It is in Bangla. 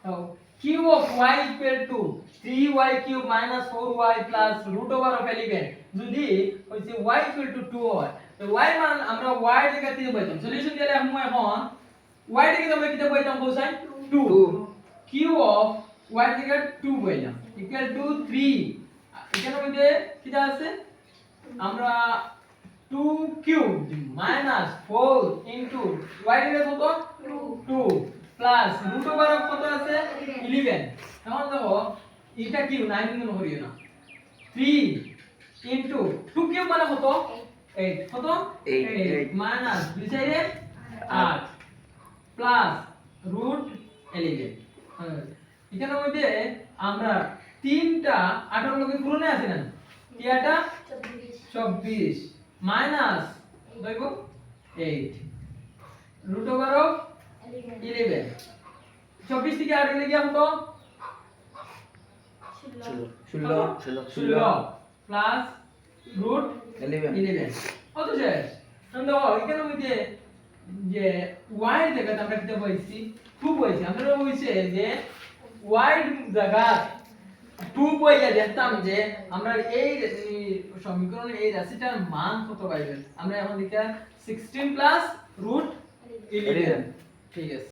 So q of y equal to 3y cube minus 4y plus root over of 11 যদি হইছে y equal to 2 হয় তো y মান আমরা y এর জায়গায় কি পাইতাম সলিউশন দিলে আমরা এখন y এর জায়গায় আমরা কি পাইতাম কোসাইন 2 q of y এর জায়গায় 2 পাইলাম equal to 3 এখানে মধ্যে কি আছে আমরা 2 কিউব minus 4 into y এর কত 2 প্লাস রুট ওভার অফ কত আছে 11 এখন দেখো এটা কি 9 গুণ করিও না 3 into 2 কিউব মানে কত 8 কত 8 মাইনাস 2 সাইডে 8 প্লাস রুট 11 এখানে মধ্যে আমরা তিনটা 8 এর লগে পূরণে আছে না কি এটা 24 মাইনাস দেখো 8 রুট ওভার অফ 11 24 থেকে 8 গেলে কি কত 16 প্লাস রুট 11 কত শেষ দেখো এখানে মধ্যে যে y এর জায়গায় আমরা কি পাইছি 2 পাইছি আমরা হইছে যে y এর জায়গায় 2 পাইয়া দেখতাম যে আমরা এই সমীকরণে এই রাশিটার মান কত পাইবে আমরা এখন লিখা 16 প্লাস রুট 11 ঠিক আছে।